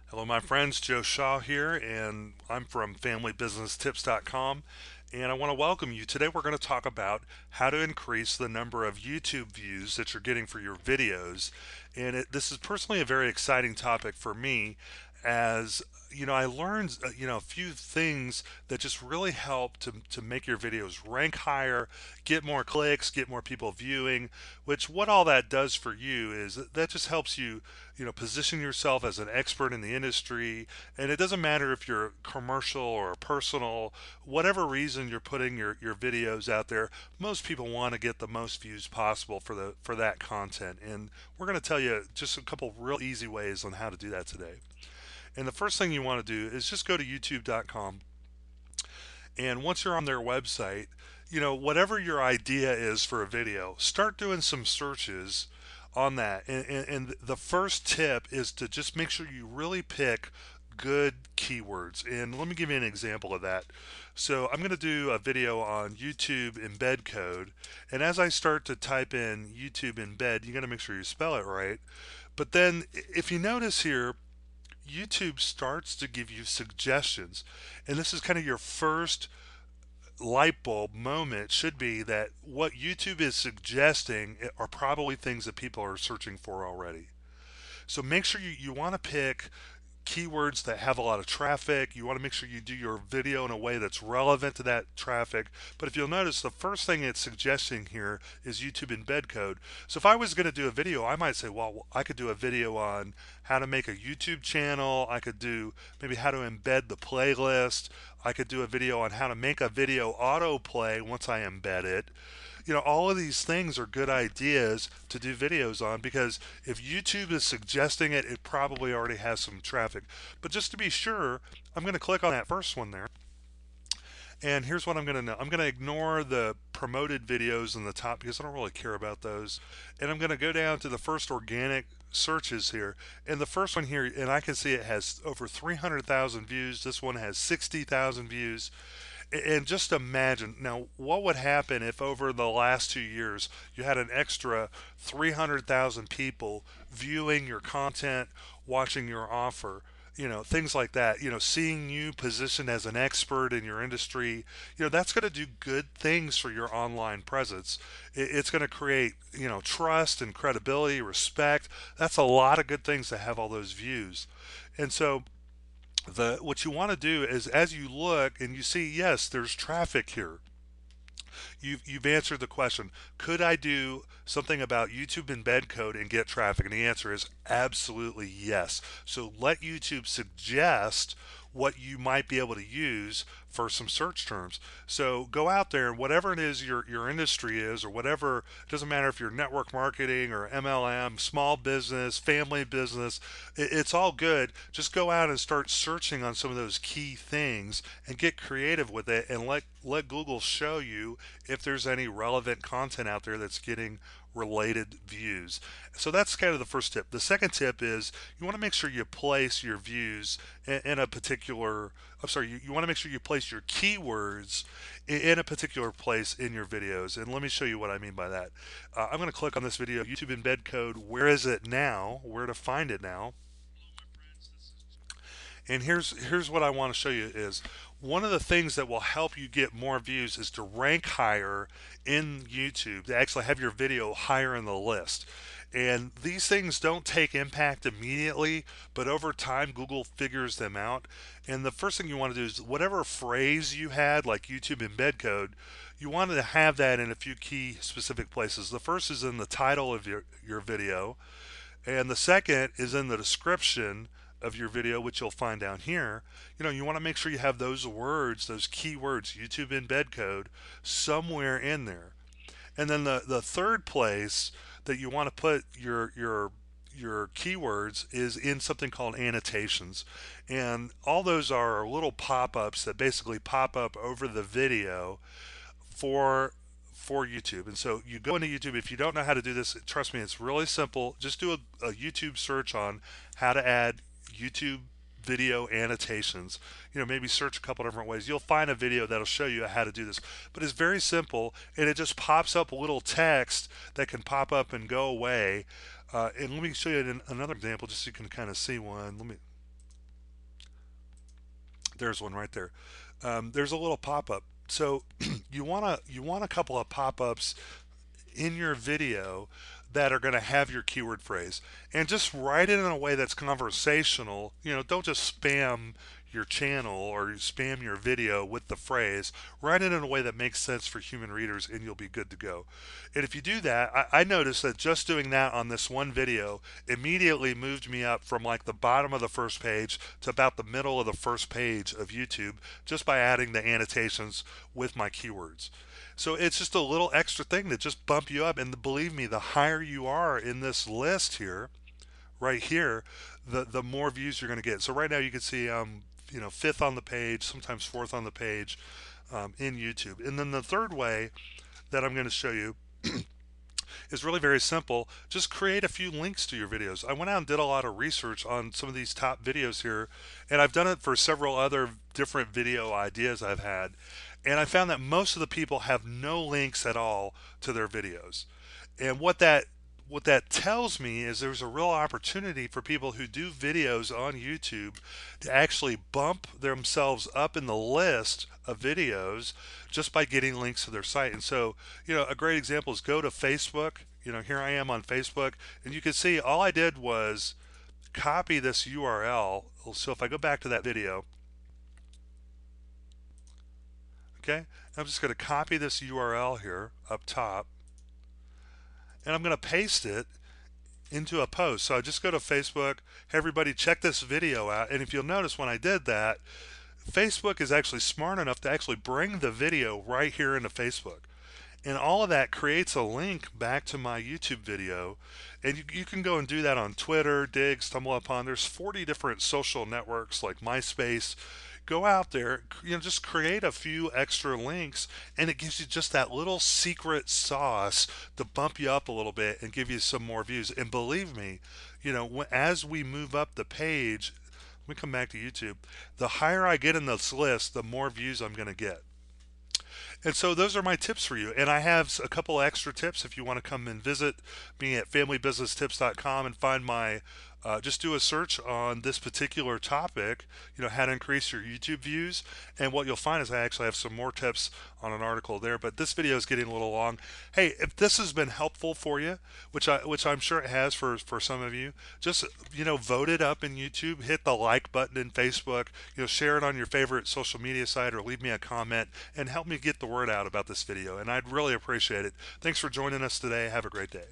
Hello, my friends. Joe Shaw here, and I'm from FamilyBusinessTips.com. And I want to welcome you. Today, we're going to talk about how to increase the number of YouTube views that you're getting for your videos. And this is personally a very exciting topic for me, as I learned a few things that just really help to make your videos rank higher, get more clicks, get more people viewing. Which what all that does for you is that just helps you position yourself as an expert in the industry. And it doesn't matter if you're commercial or personal, whatever reason you're putting your videos out there, most people want to get the most views possible for that content. And we're going to tell you just a couple real easy ways on how to do that today. And the first thing you want to do is just go to youtube.com. And once you're on their website, whatever your idea is for a video, start doing some searches on that. And the first tip is to just make sure you really pick good keywords. And let me give you an example of that. So I'm going to do a video on YouTube embed code. And as I start to type in YouTube embed, you got to make sure you spell it right. But then if you notice here, YouTube starts to give you suggestions. And this is kind of your first light bulb moment, should be that what YouTube is suggesting are probably things that people are searching for already. So make sure you want to pick keywords that have a lot of traffic. You want to make sure you do your video in a way that's relevant to that traffic. But if you'll notice, the first thing it's suggesting here is YouTube embed code. So if I was going to do a video, I might say, well, I could do a video on how to make a YouTube channel. I could do maybe how to embed the playlist. I could do a video on how to make a video autoplay once I embed it. All of these things are good ideas to do videos on, because if YouTube is suggesting it, it probably already has some traffic. But just to be sure, I'm going to click on that first one there. And here's what I'm going to know. I'm going to ignore the promoted videos in the top because I don't really care about those. And I'm going to go down to the first organic searches here. And the first one here, and I can see it has over 300,000 views. This one has 60,000 views. And just imagine now what would happen if over the last 2 years you had an extra 300,000 people viewing your content, watching your offer, things like that, seeing you positioned as an expert in your industry. That's going to do good things for your online presence. It's going to create, trust and credibility, respect. That's a lot of good things to have all those views. And so what you want to do is, as you look and you see, yes, there's traffic here, you've answered the question, could I do something about YouTube embed code and get traffic? And the answer is absolutely yes. So let YouTube suggest what you might be able to use for some search terms. So go out there, and whatever it is your industry is, or whatever, it doesn't matter if you're network marketing or MLM, small business, family business, it's all good. Just go out and start searching on some of those key things and get creative with it, and let Google show you if there's any relevant content out there that's getting related views. So that's kind of the first tip. The second tip is you want to make sure you place your views in a particular, I'm sorry, you want to make sure you place your keywords in a particular place in your videos. And let me show you what I mean by that. I'm going to click on this video, YouTube embed code. Where is it now? Where to find it now? And here's what I want to show you is one of the things that will help you get more views is to rank higher in YouTube, to actually have your video higher in the list. And these things don't take impact immediately, but over time Google figures them out. And the first thing you want to do is whatever phrase you had, like YouTube embed code, you want to have that in a few key specific places. The first is in the title of your video, and the second is in the description of your video, which you'll find down here. You want to make sure you have those words, those keywords, YouTube embed code, somewhere in there. And then the third place that you want to put your keywords is in something called annotations. And all those are little pop-ups that basically pop up over the video for YouTube. And so you go into YouTube. If you don't know how to do this, trust me, it's really simple. Just do a YouTube search on how to add YouTube video annotations. Maybe search a couple different ways. You'll find a video that'll show you how to do this. But it's very simple, and it just pops up a little text that can pop up and go away. And let me show you another example just so you can kind of see one. There's one right there. There's a little pop-up. So you want a couple of pop-ups in your video that are going to have your keyword phrase, and just write it in a way that's conversational. Don't just spam your channel or spam your video with the phrase. Write it in a way that makes sense for human readers, and you'll be good to go. And if you do that, I noticed that just doing that on this one video immediately moved me up from like the bottom of the first page to about the middle of the first page of YouTube, just by adding the annotations with my keywords. So it's just a little extra thing to just bump you up. And believe me, the higher you are in this list here, right here, the more views you're going to get. So right now you can see fifth on the page, sometimes fourth on the page in YouTube. And then the third way that I'm going to show you is really very simple. Just create a few links to your videos. I went out and did a lot of research on some of these top videos here, and I've done it for several other different video ideas I've had. And I found that most of the people have no links at all to their videos. And what that tells me is there's a real opportunity for people who do videos on YouTube to actually bump themselves up in the list of videos just by getting links to their site. And so, a great example is go to Facebook. Here I am on Facebook, and you can see all I did was copy this URL. So if I go back to that video, okay, I'm just going to copy this URL here up top, and I'm going to paste it into a post. So I just go to Facebook, hey everybody, check this video out. And if you'll notice, when I did that, Facebook is actually smart enough to actually bring the video right here into Facebook. And all of that creates a link back to my YouTube video. And you can go and do that on Twitter, Dig, StumbleUpon. There's 40 different social networks like MySpace. Go out there, just create a few extra links, and it gives you just that little secret sauce to bump you up a little bit and give you some more views. And believe me, as we move up the page, let me come back to YouTube, the higher I get in this list, the more views I'm going to get. And so those are my tips for you. And I have a couple extra tips if you want to come and visit me at familybusinesstips.com and find my just do a search on this particular topic, how to increase your YouTube views. And what you'll find is I actually have some more tips on an article there. But this video is getting a little long. Hey, if this has been helpful for you, which I'm sure it has for some of you, just vote it up in YouTube, hit the like button in Facebook, share it on your favorite social media site, or leave me a comment and help me get the word out about this video. And I'd really appreciate it. Thanks for joining us today. Have a great day.